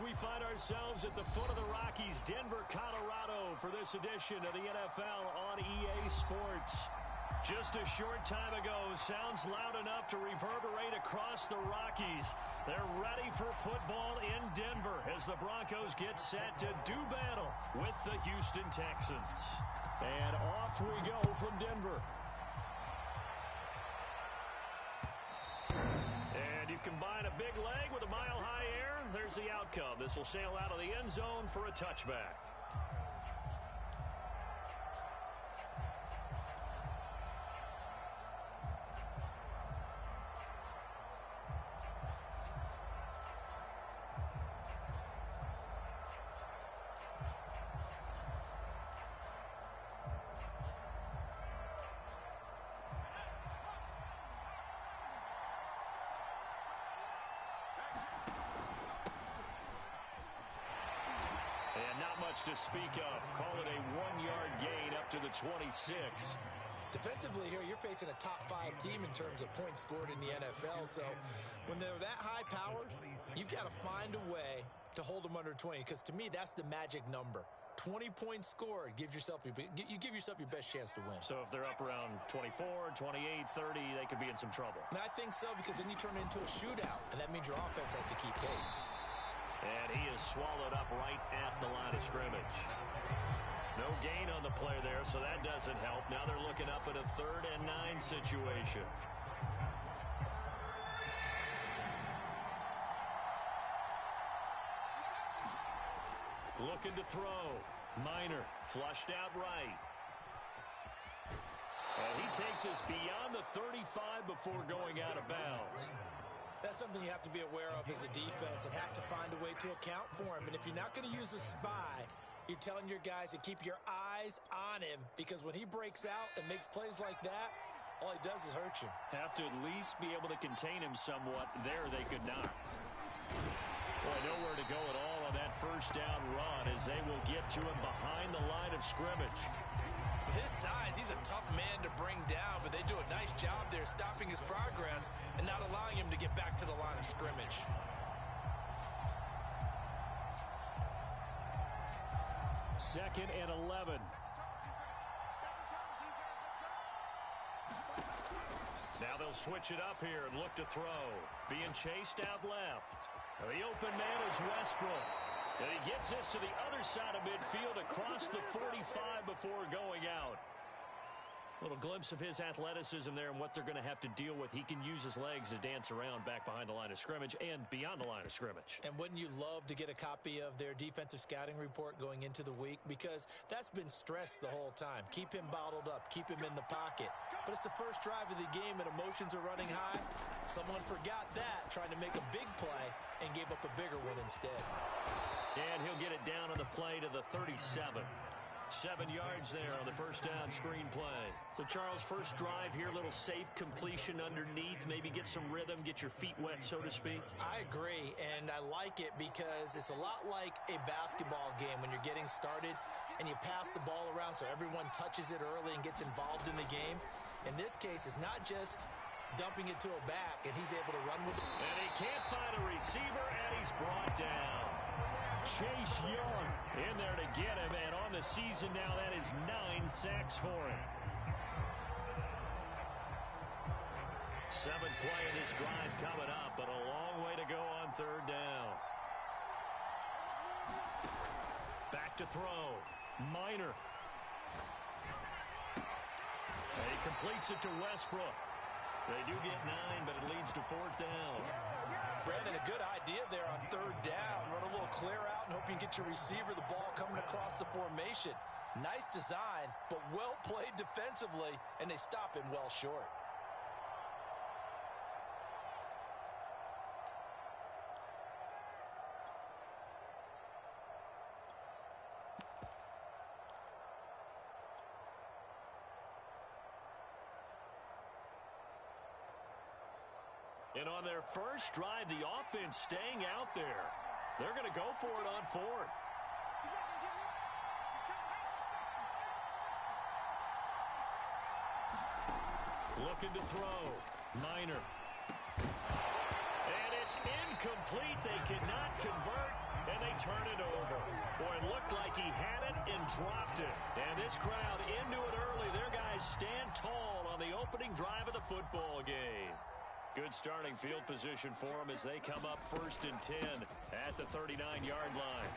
we find ourselves at the foot of the Rockies, Denver, Colorado, for this edition of the NFL on EA Sports. Just a short time ago, sounds loud enough to reverberate across the Rockies. They're ready for football in Denver as the Broncos get set to do battle with the Houston Texans. And off we go from Denver. And you combine a big leg with a mile-high air, there's the outcome. This will sail out of the end zone for a touchback. To speak of. Call it a 1-yard gain up to the 26. Defensively here, you're facing a top-5 team in terms of points scored in the NFL. So when they're that high-powered, you've got to find a way to hold them under 20. Because to me, that's the magic number. 20 points scored, you give yourself your best chance to win. So if they're up around 24, 28, 30, they could be in some trouble. And I think so, because then you turn it into a shootout, and that means your offense has to keep pace. And he is swallowed up right at the line of scrimmage. No gain on the play there, so that doesn't help. Now they're looking up at a 3rd and 9 situation. Looking to throw. Minor flushed out right. And he takes us beyond the 35 before going out of bounds. That's something you have to be aware of as a defense and have to find a way to account for him. And if you're not going to use a spy, you're telling your guys to keep your eyes on him, because when he breaks out and makes plays like that, all he does is hurt you. Have to at least be able to contain him somewhat. There they could not. Boy, nowhere to go at all on that first down run as they will get to him behind the line of scrimmage. With his size, he's a tough man to bring down, but they do a nice job there stopping his progress and not allowing him to get back to the line of scrimmage. Second and 11. Now they'll switch it up here and look to throw. Being chased out left. The open man is Westbrook. And he gets this to the other side of midfield across the 45 before going out. A little glimpse of his athleticism there and what they're going to have to deal with. He can use his legs to dance around back behind the line of scrimmage and beyond the line of scrimmage. And wouldn't you love to get a copy of their defensive scouting report going into the week? Because that's been stressed the whole time. Keep him bottled up. Keep him in the pocket. But it's the first drive of the game and emotions are running high. Someone forgot that, trying to make a big play, and gave up a bigger one instead. And he'll get it down on the play to the 37. 7 yards there on the first down screen play. So, Charles, first drive here, little safe completion underneath. Maybe get some rhythm, get your feet wet, so to speak. I agree, and I like it because it's a lot like a basketball game when you're getting started and you pass the ball around so everyone touches it early and gets involved in the game. In this case, it's not just dumping it to a back, and he's able to run with it. And he can't find a receiver, and he's brought down. Chase Young in there to get him, and on the season now, that is 9 sacks for him. 7th play of this drive coming up, but a long way to go on 3rd down. Back to throw. Minor. And he completes it to Westbrook. They do get 9, but it leads to 4th down. Brandon, a good idea there on 3rd down. Run a little clear out and hope you can get your receiver the ball coming across the formation. Nice design, but well played defensively, and they stop him well short. And on their first drive, the offense staying out there. They're going to go for it on 4th. Looking to throw. Minor. And it's incomplete. They cannot convert. and they turn it over. Boy, it looked like he had it and dropped it. And this crowd into it early. Their guys stand tall on the opening drive of the football game. Good starting field position for them as they come up 1st and 10 at the 39-yard line.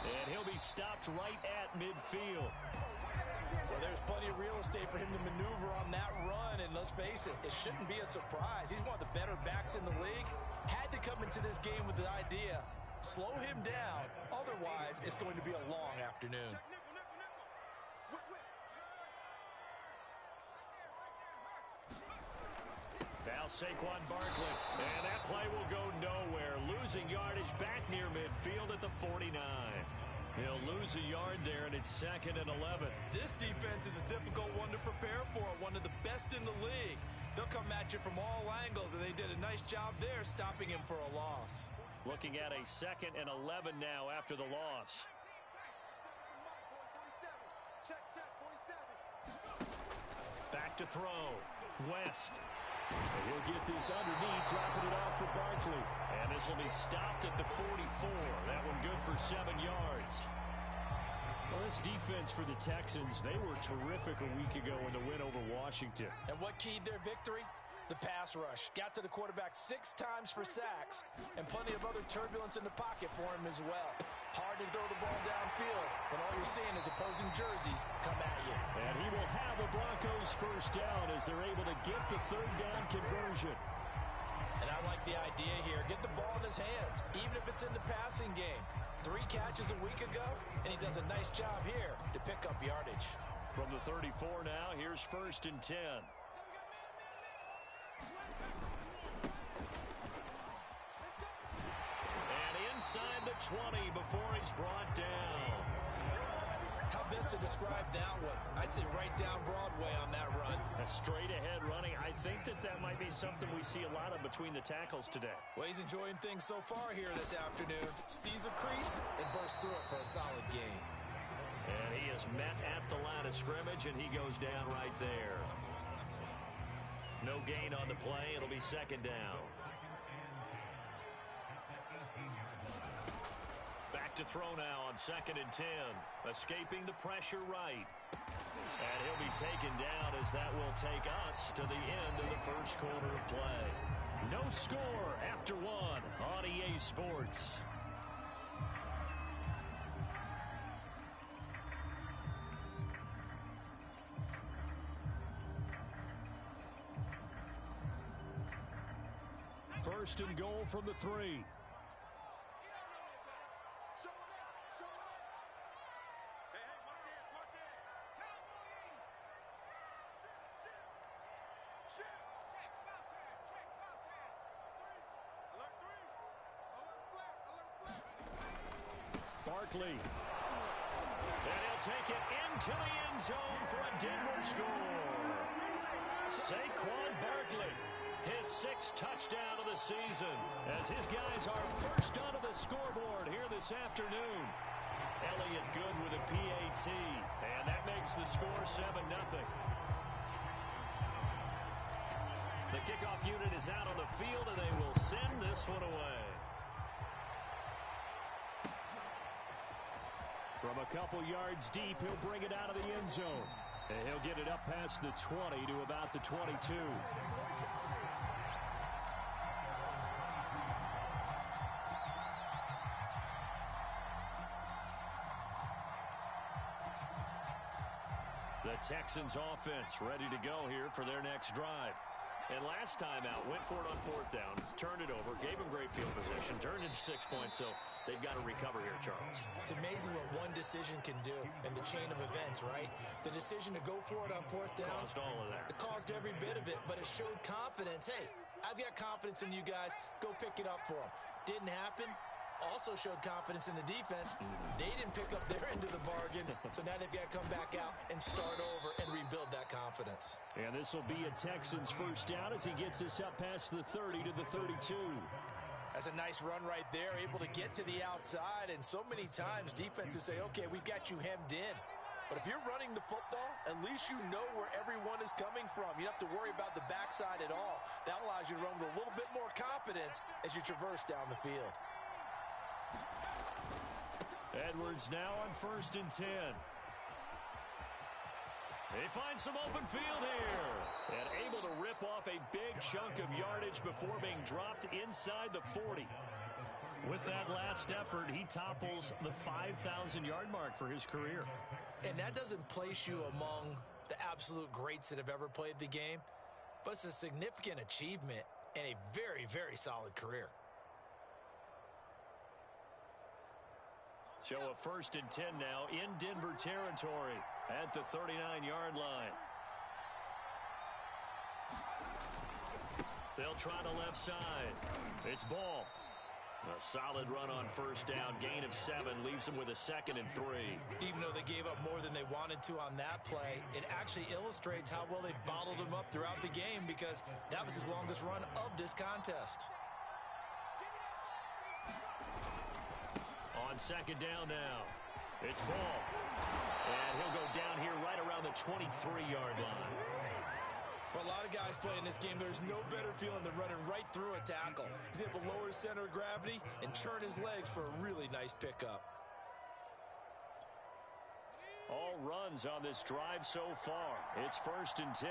And he'll be stopped right at midfield. Well, there's plenty of real estate for him to maneuver on that run, and let's face it, it shouldn't be a surprise. He's one of the better backs in the league. Had to come into this game with the idea, slow him down, otherwise it's going to be a long afternoon. Now Saquon Barkley, and that play will go nowhere. Losing yardage back near midfield at the 49. He'll lose a yard there, and it's 2nd and 11. This defense is a difficult one to prepare for, one of the best in the league. They'll come at you from all angles, and they did a nice job there stopping him for a loss. Looking at a 2nd and 11 now after the loss. Back to throw. West. And he'll get this underneath, dropping it off for Barkley. And this will be stopped at the 44. That one good for 7 yards. Well, this defense for the Texans, they were terrific a week ago in the win over Washington. And what keyed their victory? The pass rush. Got to the quarterback 6 times for sacks, and plenty of other turbulence in the pocket for him as well. Hard to throw the ball downfield when all you're seeing is opposing jerseys come at you. And he will have a Broncos 1st down as they're able to get the 3rd down conversion. And I like the idea here. Get the ball in his hands, even if it's in the passing game. 3 catches a week ago, and he does a nice job here to pick up yardage. From the 34 now, here's 1st and 10. Inside the 20 before he's brought down. How best to describe that one? I'd say right down Broadway on that run. A straight ahead running. I think that might be something we see a lot of between the tackles today. Well, he's enjoying things so far here this afternoon. Sees a crease and bursts through it for a solid gain. And he is met at the line of scrimmage, and he goes down right there. No gain on the play. It'll be 2nd down. To throw now on 2nd and 10. Escaping the pressure right. And he'll be taken down as that will take us to the end of the 1st quarter of play. No score after 1 on EA Sports. First and goal from the 3. Barkley. And he'll take it into the end zone for a Denver score. Saquon Barkley, his 6th touchdown of the season, as his guys are first onto the scoreboard here this afternoon. Elliott good with a PAT, and that makes the score 7-0. The kickoff unit is out on the field, and they will send this one away. From a couple yards deep, he'll bring it out of the end zone. And he'll get it up past the 20 to about the 22. The Texans offense ready to go here for their next drive. And last time out, went for it on 4th down, turned it over, gave him great field position, turned into 6 points, so they've got to recover here, Charles. It's amazing what one decision can do in the chain of events, right? The decision to go for it on 4th down. Caused all of that. It caused every bit of it, but it showed confidence. Hey, I've got confidence in you guys. Go pick it up for them. Didn't happen. Also showed confidence in the defense. They didn't pick up their end of the bargain, so now they've got to come back out and start over and rebuild that confidence. And this will be a Texans 1st down as he gets us up past the 30 to the 32. That's a nice run right there, able to get to the outside, and so many times defenses say, okay, we've got you hemmed in. But if you're running the football, at least you know where everyone is coming from. You don't have to worry about the backside at all. That allows you to run with a little bit more confidence as you traverse down the field. Edwards now on 1st and 10. They find some open field here. And able to rip off a big chunk of yardage before being dropped inside the 40. With that last effort, he topples the 5,000-yard mark for his career. And that doesn't place you among the absolute greats that have ever played the game, but it's a significant achievement and a very, very solid career. So a 1st and 10 now in Denver territory at the 39-yard line. They'll try the left side. It's Ball. A solid run on 1st down. Gain of 7 leaves them with a 2nd and 3. Even though they gave up more than they wanted to on that play, it actually illustrates how well they've bottled them up throughout the game, because that was his longest run of this contest. On 2nd down now, it's Ball. And he'll go down here right around the 23-yard line. For a lot of guys playing this game, there's no better feeling than running right through a tackle. He's able to lower his center of gravity and churn his legs for a really nice pickup. All runs on this drive so far. It's 1st and 10.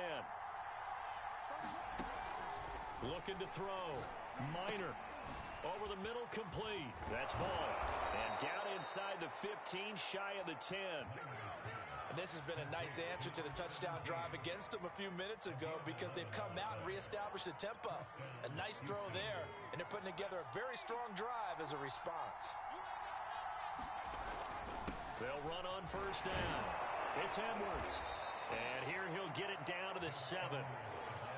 Looking to throw. Minor. Over the middle, complete. That's Ball. And down inside the 15, shy of the 10. And this has been a nice answer to the touchdown drive against them a few minutes ago, because they've come out and reestablished the tempo. A nice throw there, and they're putting together a very strong drive as a response. They'll run on 1st down. It's Edwards. And here he'll get it down to the 7.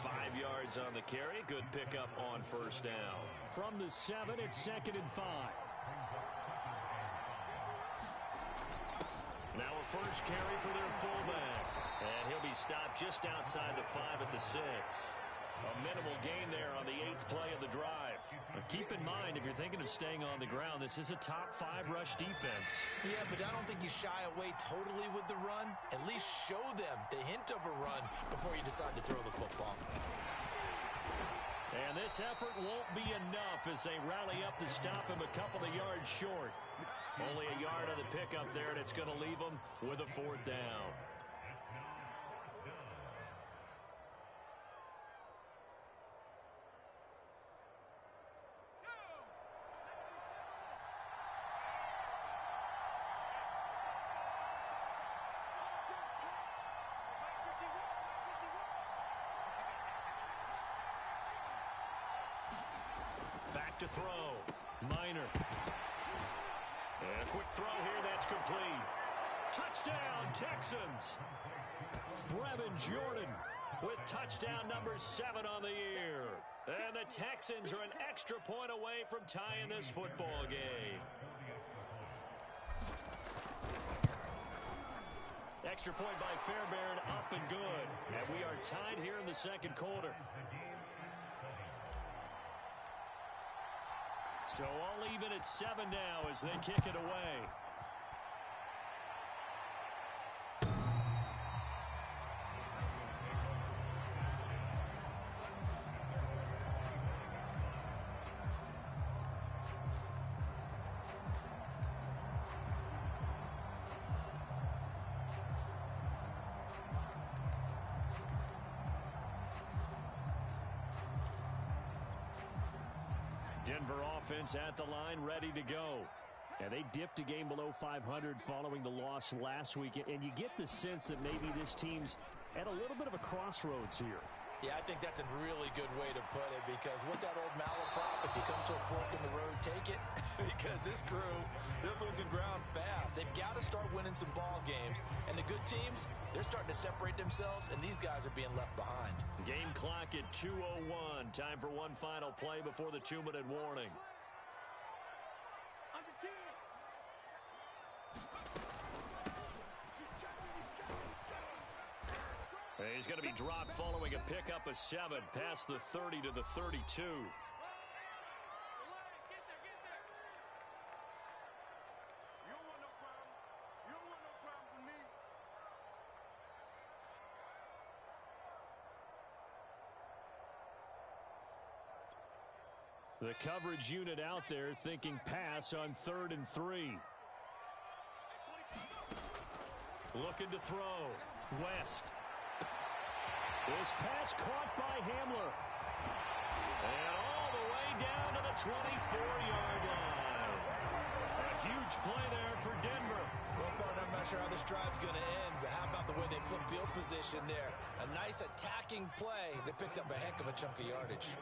5 yards on the carry. Good pickup on 1st down. From the 7, it's 2nd and 5. Now a 1st carry for their fullback. And he'll be stopped just outside the 5 at the 6. A minimal gain there on the 8th play of the drive. But keep in mind, if you're thinking of staying on the ground, this is a top 5 rush defense. Yeah, but I don't think you shy away totally with the run. At least show them the hint of a run before you decide to throw the football. And this effort won't be enough as they rally up to stop him a couple of yards short. Only a yard on the pickup there, and it's going to leave them with a 4th down. Back to throw. Minor. And a quick throw here, that's complete. Touchdown, Texans. Brevin Jordan with touchdown number 7 on the year. And the Texans are an extra point away from tying this football game. Extra point by Fairbairn, up and good. And we are tied here in the 2nd quarter. So all even at 7 now as they kick it away. Denver offense at the line, ready to go. And they dipped a game below 500 following the loss last week. And you get the sense that maybe this team's at a little bit of a crossroads here. Yeah, I think that's a really good way to put it, because what's that old malaprop? If you come to a fork in the road, take it. Because this crew, they're losing ground fast. They've got to start winning some ball games. And the good teams, they're starting to separate themselves, and these guys are being left behind. Game clock at 2:01. Time for one final play before the 2-minute warning. He's going to be dropped following a pickup of 7 past the 30 to the 32. The coverage unit out there thinking pass on 3rd and 3. Looking to throw. West. This pass caught by Hamler. And all the way down to the 24-yard line. A huge play there for Denver. Well, partner, I'm not sure how this drive's going to end, but how about the way they flip field position there? A nice attacking play. They picked up a heck of a chunk of yardage.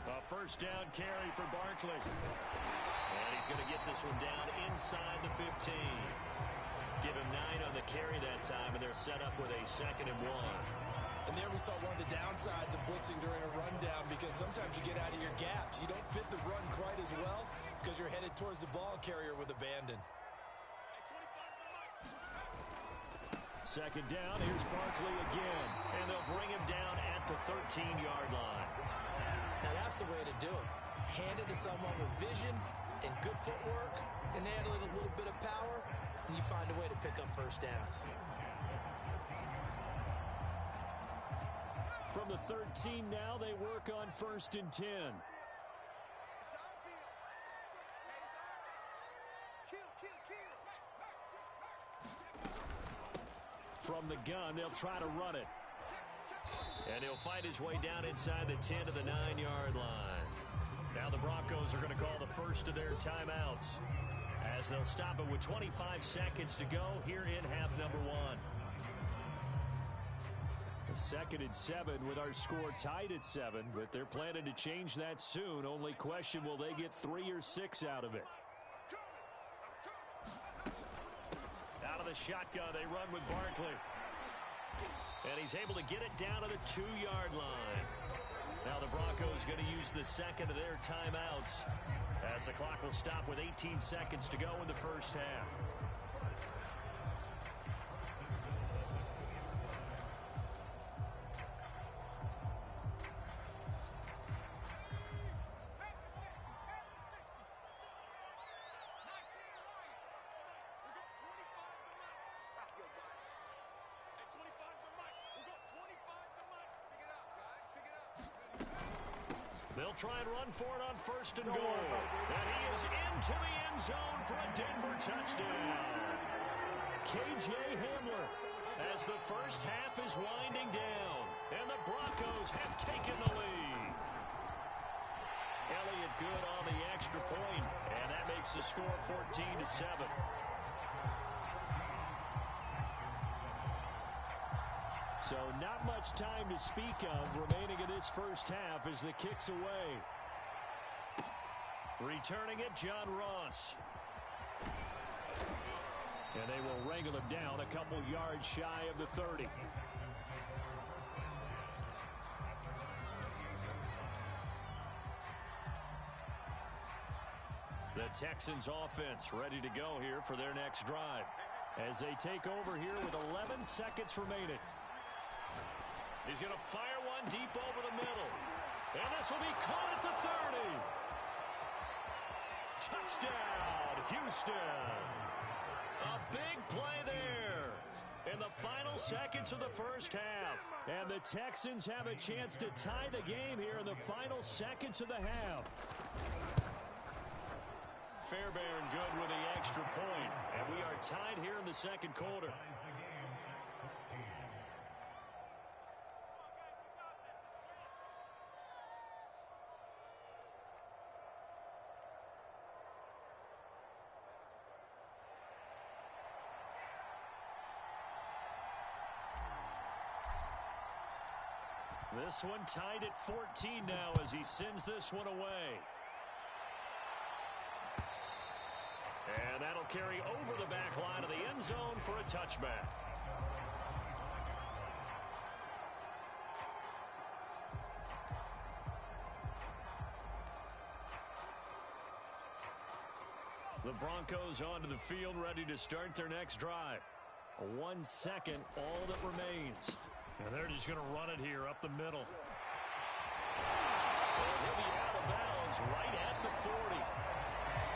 A first down carry for Barkley. And he's going to get this one down inside the 15. Give him 9 on the carry that time, and they're set up with a 2nd and 1. And there we saw one of the downsides of blitzing during a rundown, because sometimes you get out of your gaps. You don't fit the run quite as well because you're headed towards the ball carrier with abandon. 2nd down, here's Barkley again. And they'll bring him down at the 13-yard line. Now that's the way to do it. Hand it to someone with vision and good footwork, and add a little bit of power, and you find a way to pick up first downs. From the 13 now, they work on 1st and 10. From the gun, they'll try to run it. And he'll fight his way down inside the 10 to the 9-yard line. Now the Broncos are going to call the first of their timeouts, as they'll stop it with 25 seconds to go here in half number 1. 2nd and 7 with our score tied at 7, but they're planning to change that soon. Only question, will they get 3 or 6 out of it? Out of the shotgun, they run with Barkley. And he's able to get it down to the 2-yard line. Now the Broncos going to use the 2nd of their timeouts, as the clock will stop with 18 seconds to go in the first half. They'll try and run for it on 1st and goal. And he is into the end zone for a Denver touchdown. K.J. Hamler, as the first half is winding down, and the Broncos have taken the lead. Elliott good on the extra point, and that makes the score 14-7. So not much time to speak of remaining in this first half as the kick's away. Returning it, John Ross. And they will wrangle him down a couple yards shy of the 30. The Texans offense ready to go here for their next drive, as they take over here with 11 seconds remaining. He's going to fire one deep over the middle. And this will be caught at the 30. Touchdown, Houston. A big play there in the final seconds of the first half. And the Texans have a chance to tie the game here in the final seconds of the half. Fairbairn good with the extra point. And we are tied here in the second quarter. This one tied at 14 now as he sends this one away. And that'll carry over the back line of the end zone for a touchback. The Broncos onto the field ready to start their next drive. 1 second, all that remains. And they're just going to run it here up the middle. And he'll be out of bounds right at the 40.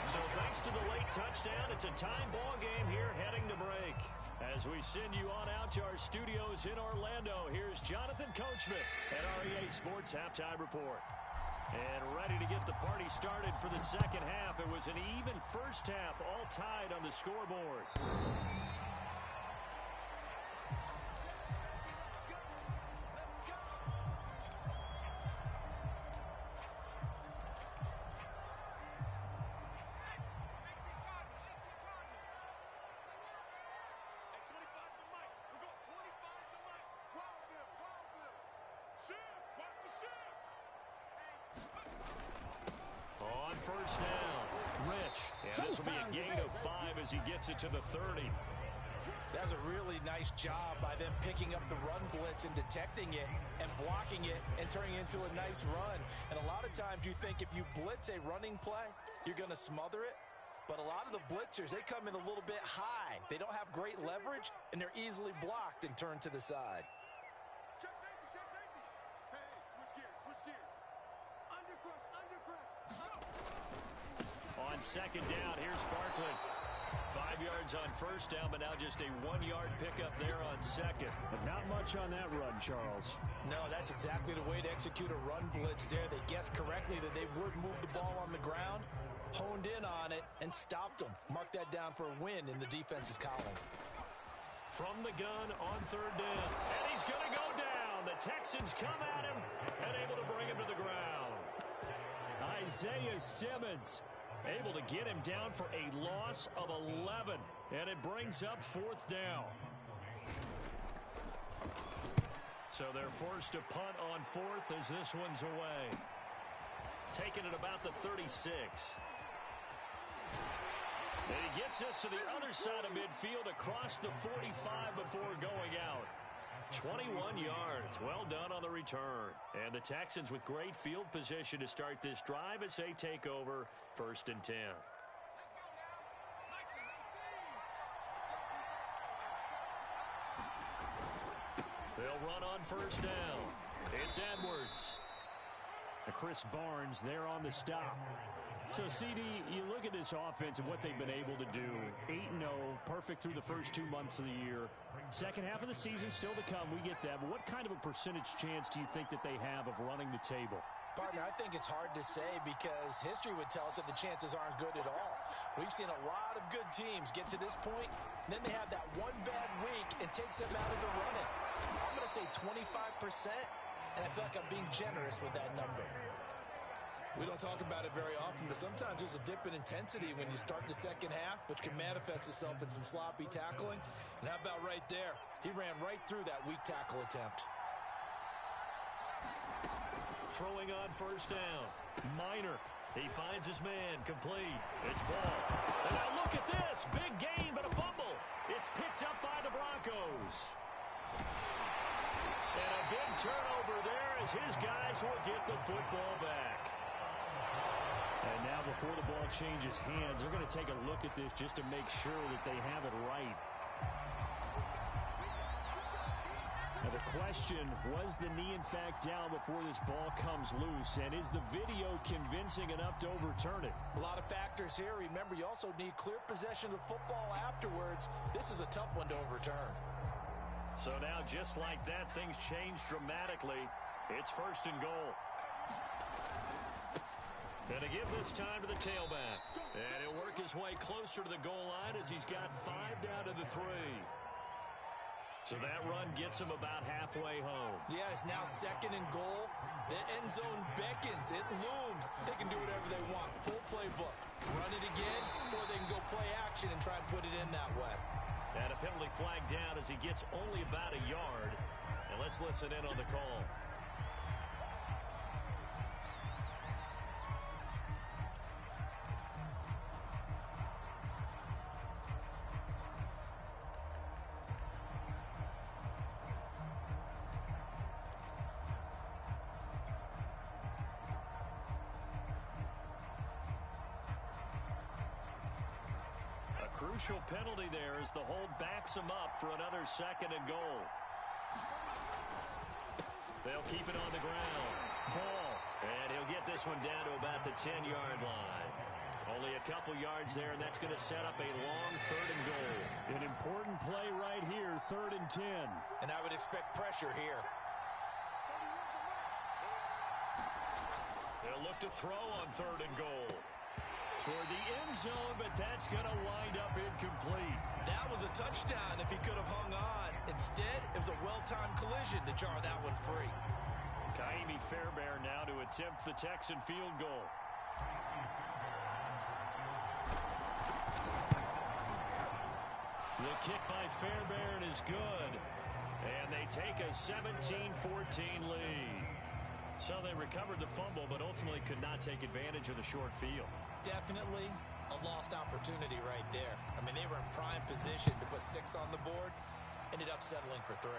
So thanks to the late touchdown, it's a tie ball game here heading to break. As we send you on out to our studios in Orlando, here's Jonathan Coachman at our EA Sports Halftime Report. And ready to get the party started for the second half. It was an even first half, all tied on the scoreboard. On first down, Rich. And this will be a gain of 5 as he gets it to the 30. That's a really nice job by them picking up the run blitz and detecting it and blocking it and turning it into a nice run. And a lot of times you think if you blitz a running play, you're going to smother it. But a lot of the blitzers, they come in a little bit high. They don't have great leverage, and they're easily blocked and turned to the side. Check safety, check safety. Hey, switch gears. Undercrush. On second down, here's Barkley. 5 yards on first down, but now just a 1-yard pickup there on second. But not much on that run, Charles. No, that's exactly the way to execute a run blitz there. They guessed correctly that they would move the ball on the ground, honed in on it, and stopped them. Mark that down for a win in the defense's column. From the gun on third down, and he's going to go down. The Texans come at him and able to bring him to the ground. Isaiah Simmons able to get him down for a loss of 11, and it brings up fourth down. So they're forced to punt on fourth as this one's away. Taking it about the 36. And he gets us to the other side of midfield across the 45 before going out. 21 yards. Well done on the return. And the Texans with great field position to start this drive as they take over 1st and 10. They'll run on first down. It's Edwards. Chris Barnes there on the stop. So, CD, you look at this offense and what they've been able to do. 8-0, perfect through the first 2 months of the year. Second half of the season still to come. We get that. But what kind of a percentage chance do you think that they have of running the table? Partner, I think it's hard to say because history would tell us that the chances aren't good at all. We've seen a lot of good teams get to this point, and then they have that one bad week and takes them out of the running. I'm going to say 25%, and I feel like I'm being generous with that number. We don't talk about it very often, but sometimes there's a dip in intensity when you start the second half, which can manifest itself in some sloppy tackling. And how about right there? He ran right through that weak tackle attempt. Throwing on first down. Minor. He finds his man. Complete. It's Ball. And now look at this. Big gain, but a fumble. It's picked up by the Broncos. And a big turnover there as his guys will get the football back. And now before the ball changes hands, they're going to take a look at this just to make sure that they have it right. Now the question, was the knee in fact down before this ball comes loose? And is the video convincing enough to overturn it? A lot of factors here. Remember, you also need clear possession of the football afterwards. This is a tough one to overturn. So now just like that, things change dramatically. It's 1st and goal. And to give this time to the tailback. And he'll work his way closer to the goal line as he's got 5 down to the 3. So that run gets him about halfway home. Yeah, it's now 2nd and goal. The end zone beckons. It looms. They can do whatever they want. Full playbook. Run it again, or they can go play action and try and put it in that way. And a penalty flag down as he gets only about a yard. And let's listen in on the call. Crucial penalty there as the hold backs him up for another 2nd and goal. They'll keep it on the ground. Ball. And he'll get this one down to about the 10-yard line. Only a couple yards there, and that's going to set up a long 3rd and goal. An important play right here, 3rd and 10. And I would expect pressure here. They'll look to throw on 3rd and goal. Toward the end zone, but that's going to wind up incomplete. That was a touchdown if he could have hung on. Instead, it was a well-timed collision to jar that one free. Kaimi Fairbairn now to attempt the Texan field goal. The kick by Fairbairn is good. And they take a 17-14 lead. So they recovered the fumble, but ultimately could not take advantage of the short field. Definitely a lost opportunity right there. I mean, they were in prime position to put 6 on the board. Ended up settling for 3.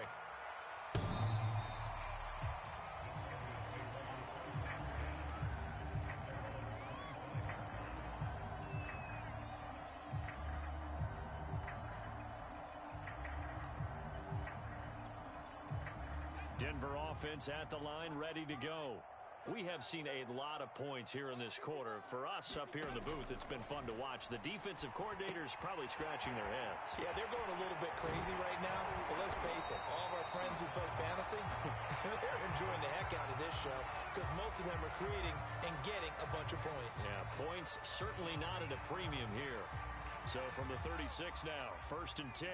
Denver offense at the line, ready to go. We have seen a lot of points here in this quarter. For us up here in the booth, it's been fun to watch. The defensive coordinators probably scratching their heads. Yeah, they're going a little bit crazy right now. But let's face it, all of our friends who play fantasy, they're enjoying the heck out of this show because most of them are creating and getting a bunch of points. Yeah, points certainly not at a premium here. So from the 36 now, 1st and 10.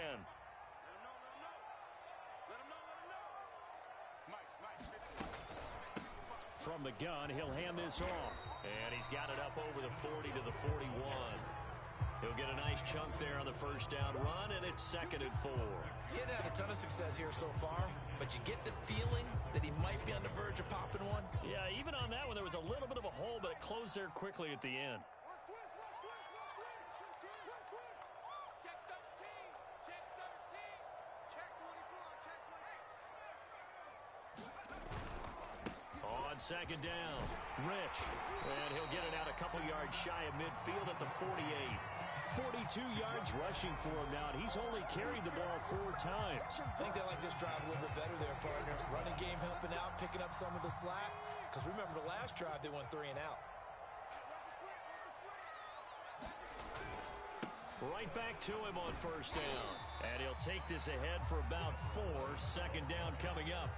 From the gun, he'll hand this off. And he's got it up over the 40 to the 41. He'll get a nice chunk there on the 1st down run, and it's 2nd and 4. He hadn't had a ton of success here so far, but you get the feeling that he might be on the verge of popping one. Yeah, even on that one, there was a little bit of a hole, but it closed there quickly at the end. On 2nd down, Rich. And he'll get it out a couple yards shy of midfield at the 48. 42 yards rushing for him now, and he's only carried the ball 4 times. I think they like this drive a little bit better there, partner. Running game helping out, picking up some of the slack. Because remember, the last drive, they went 3 and out. Right back to him on 1st down. And he'll take this ahead for about 4. 2nd down coming up.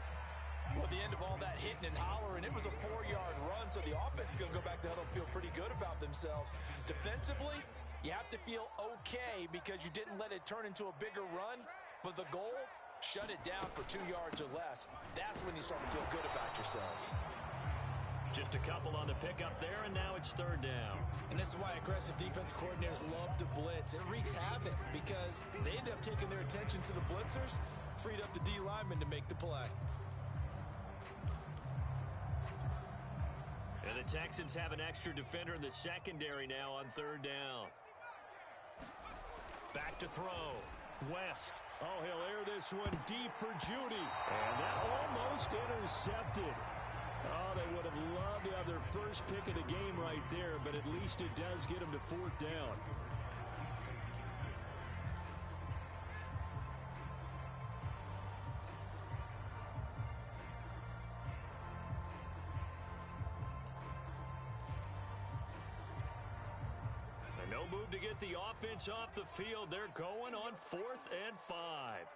Well, at the end of all that hitting and hollering, it was a 4-yard run, so the offense is going to go back to huddle and feel pretty good about themselves. Defensively, you have to feel okay because you didn't let it turn into a bigger run, but the goal, shut it down for 2 yards or less. That's when you start to feel good about yourselves. Just a couple on the pickup there, and now it's 3rd down. And this is why aggressive defense coordinators love to blitz. It wreaks havoc because they end up taking their attention to the blitzers, freed up the D lineman to make the play. And the Texans have an extra defender in the secondary now on 3rd down. Back to throw. West. Oh, he'll air this one deep for Judy. And that almost intercepted. Oh, they would have loved to have their first pick of the game right there, but at least it does get them to 4th down. No move to get the offense off the field. They're going on 4th and 5.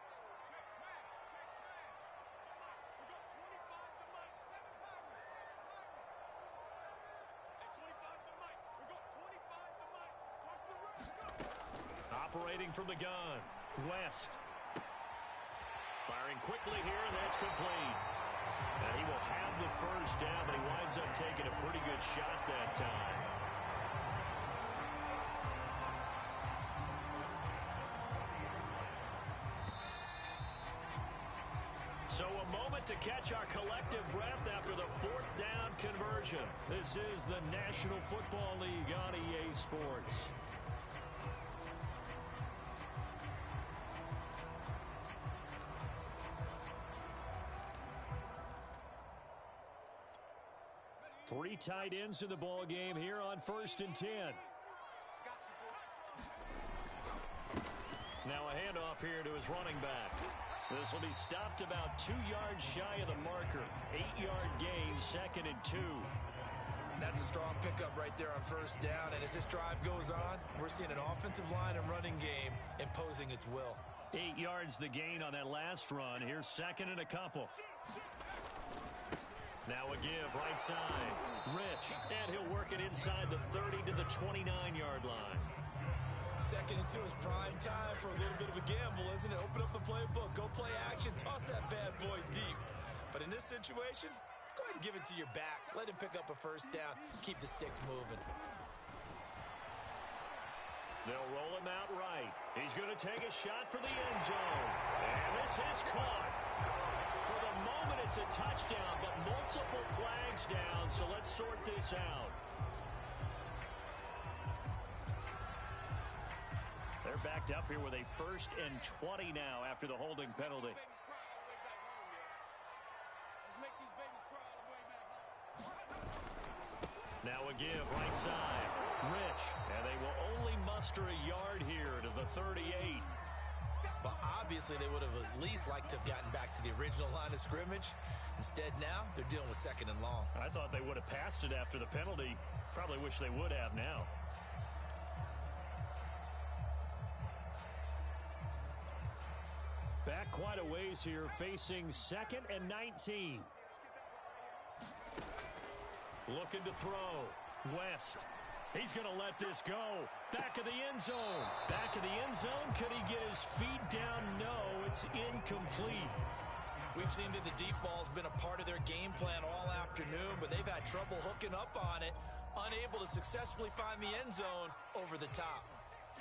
Operating from the gun, West. Firing quickly here, and that's complete. And he will have the 1st down, but he winds up taking a pretty good shot that time. So a moment to catch our collective breath after the 4th down conversion. This is the National Football League on EA Sports. Three tight ends in the ball game here on 1st and 10. Now a handoff here to his running back. This will be stopped about 2 yards shy of the marker. 8-yard gain, 2nd and 2. And that's a strong pickup right there on first down. And as this drive goes on, we're seeing an offensive line and running game imposing its will. 8 yards the gain on that last run. Here's second and a couple. Now a give, right side. Rich, and he'll work it inside the 30 to the 29-yard line. Second and 2 is prime time for a little bit of a gamble, isn't it? Open up the playbook, go play action, toss that bad boy deep. But in this situation, go ahead and give it to your back. Let him pick up a first down. Keep the sticks moving. They'll roll him out right. He's going to take a shot for the end zone. And this is caught. For the moment, it's a touchdown, but multiple flags down, so let's sort this out. They're backed up here with a 1st and 20 now after the holding penalty. Now a give, right side. Rich, and they will only muster a yard here to the 38. But obviously they would have at least liked to have gotten back to the original line of scrimmage. Instead now, they're dealing with 2nd and long. I thought they would have passed it after the penalty. Probably wish they would have now. Back quite a ways here, facing 2nd and 19. Looking to throw. West. He's going to let this go. Back of the end zone. Back of the end zone. Could he get his feet down? No, it's incomplete. We've seen that the deep ball's been a part of their game plan all afternoon, but they've had trouble hooking up on it, unable to successfully find the end zone over the top.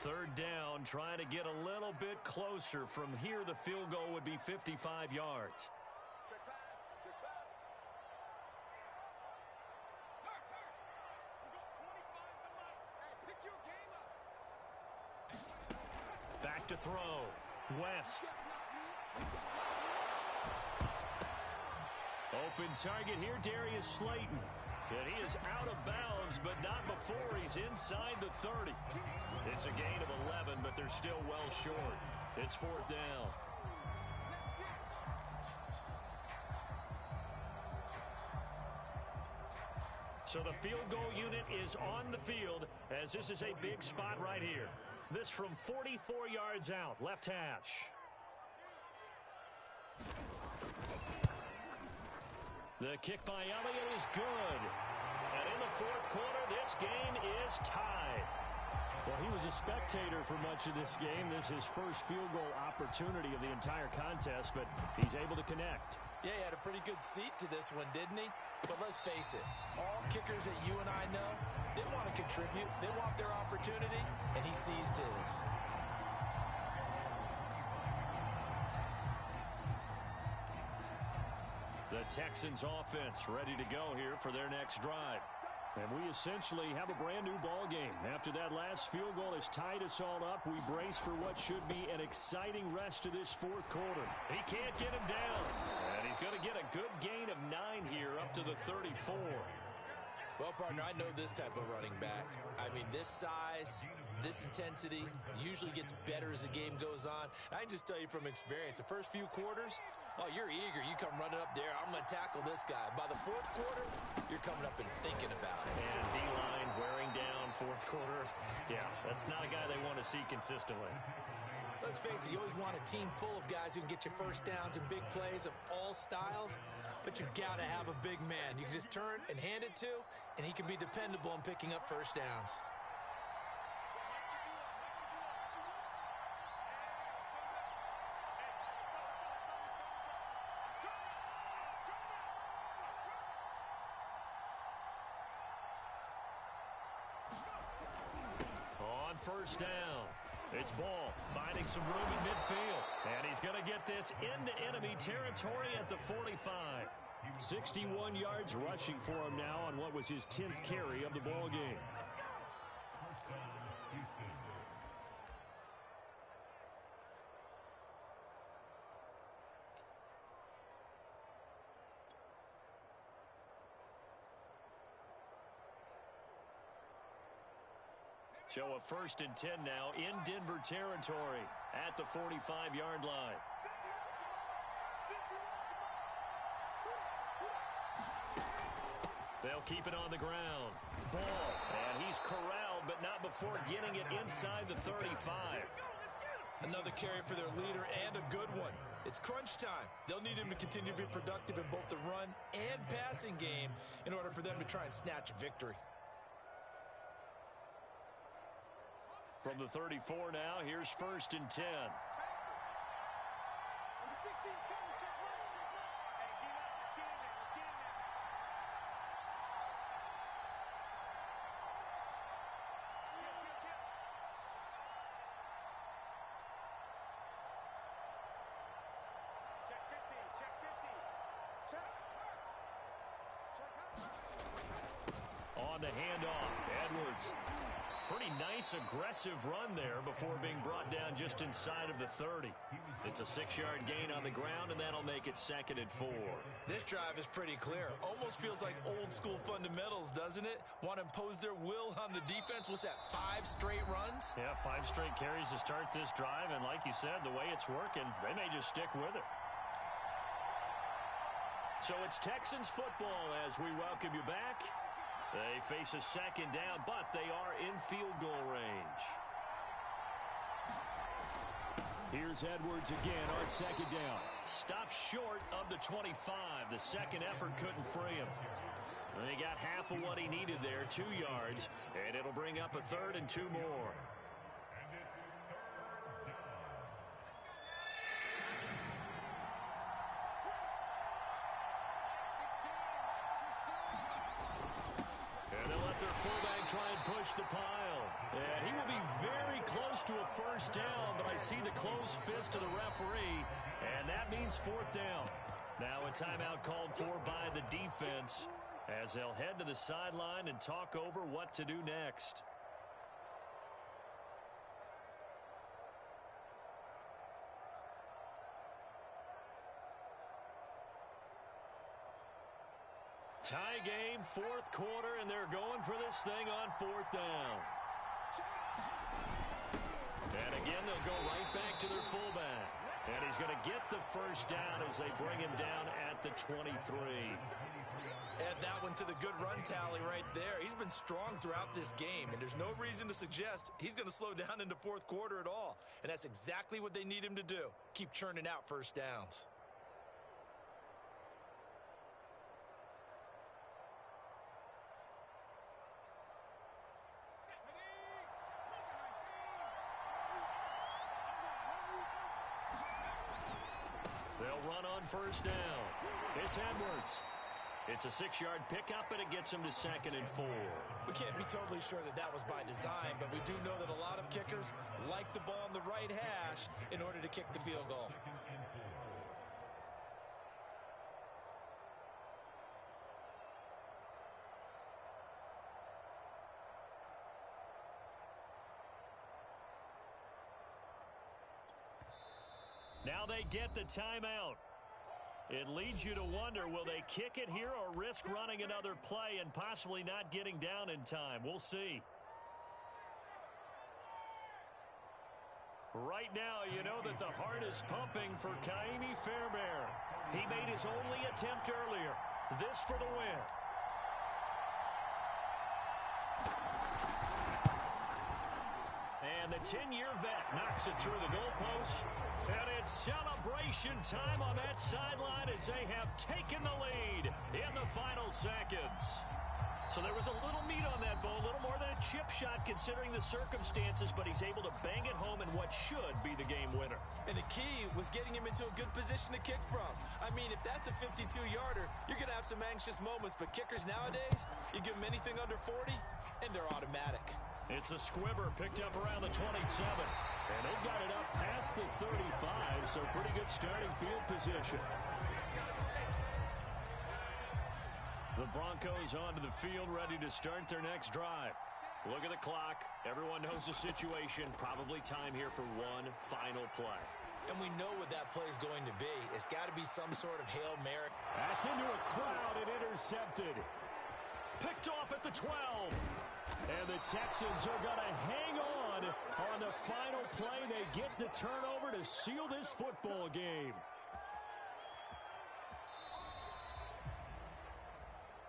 3rd down, trying to get a little bit closer. From here, the field goal would be 55 yards. Back to throw. West. Open target here, Darius Slayton. And he is out of bounds, but not before he's inside the 30. It's a gain of 11, but they're still well short. It's 4th down. So the field goal unit is on the field, as this is a big spot right here. This from 44 yards out, left hash. The kick by Elliott is good. And in the 4th quarter, this game is tied. Well, he was a spectator for much of this game. This is his first field goal opportunity of the entire contest, but he's able to connect. Yeah, he had a pretty good seat to this one, didn't he? But let's face it, all kickers that you and I know, they want to contribute. They want their opportunity, and he seized his. The Texans offense ready to go here for their next drive. And we essentially have a brand new ball game. After that last field goal has tied us all up, we brace for what should be an exciting rest of this 4th quarter. He can't get him down. And he's going to get a good gain of 9 here up to the 34. Well, partner, I know this type of running back. I mean, this size, this intensity usually gets better as the game goes on. I can just tell you from experience, the first few quarters, oh, you're eager. You come running up there. I'm going to tackle this guy. By the 4th quarter, you're coming up and thinking about it. And D-line wearing down 4th quarter. Yeah, that's not a guy they want to see consistently. Let's face it, you always want a team full of guys who can get you first downs and big plays of all styles, but you've got to have a big man you can just turn and hand it to, and he can be dependable on picking up first downs. On first down, it's Ball finding some room in midfield. And he's going to get this into enemy territory at the 45. 61 yards rushing for him now on what was his 10th carry of the ball game. So a 1st and 10 now in Denver territory at the 45-yard line. They'll keep it on the ground. Ball. And he's corralled, but not before getting it inside the 35. Another carry for their leader and a good one. It's crunch time. They'll need him to continue to be productive in both the run and passing game in order for them to try and snatch a victory. From the 34 now, here's 1st and 10. Number 16's coming. Check right, check right. Hey, get up. Let's get in there. Let's get in there. Kill. Check 50. Check 50. Check. Check. On the handoff, Edwards. Pretty nice, aggressive run there before being brought down just inside of the 30. It's a 6-yard gain on the ground, and that'll make it 2nd and 4. This drive is pretty clear. Almost feels like old-school fundamentals, doesn't it? Want to impose their will on the defense. What's that, 5 straight runs? Yeah, 5 straight carries to start this drive, and like you said, the way it's working, they may just stick with it. So it's Texans football as we welcome you back. They face a 2nd down, but they are in field goal range. Here's Edwards again on 2nd down. Stopped short of the 25. The second effort couldn't free him. They got half of what he needed there, 2 yards, and it'll bring up a 3rd and 2 more. Try and push the pile. And he will be very close to a 1st down, but I see the closed fist of the referee, and that means 4th down. Now a timeout called for by the defense as they'll head to the sideline and talk over what to do next. Tie game, 4th quarter, and they're going for this thing on 4th down. And again, they'll go right back to their fullback. And he's going to get the 1st down as they bring him down at the 23. Add that one to the good run tally right there. He's been strong throughout this game, and there's no reason to suggest he's going to slow down into 4th quarter at all. And that's exactly what they need him to do. Keep churning out 1st downs. They'll run on 1st down. It's Edwards. It's a 6-yard pickup, and it gets him to 2nd and 4. We can't be totally sure that that was by design, but we do know that a lot of kickers like the ball on the right hash in order to kick the field goal. Now they get the timeout. It leads you to wonder, will they kick it here or risk running another play and possibly not getting down in time? We'll see. Right now, you know that the heart is pumping for Kaimi Fairbairn. He made his only attempt earlier. This for the win. And the 10-year vet knocks it through the goalpost. And it's celebration time on that sideline as they have taken the lead in the final seconds. So there was a little meat on that ball, a little more than a chip shot considering the circumstances, but he's able to bang it home in what should be the game winner. And the key was getting him into a good position to kick from. I mean, if that's a 52-yarder, you're going to have some anxious moments, but kickers nowadays, you give them anything under 40, and they're automatic. It's a squibber picked up around the 27. And they've got it up past the 35, so pretty good starting field position. The Broncos onto the field, ready to start their next drive. Look at the clock. Everyone knows the situation. Probably time here for one final play. And we know what that play is going to be. It's got to be some sort of Hail Mary. That's into a crowd and intercepted. Picked off at the 12. And the Texans are going to hang on the final play. They get the turnover to seal this football game.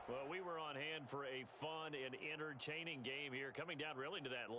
Well, we were on hand for a fun and entertaining game here, coming down really to that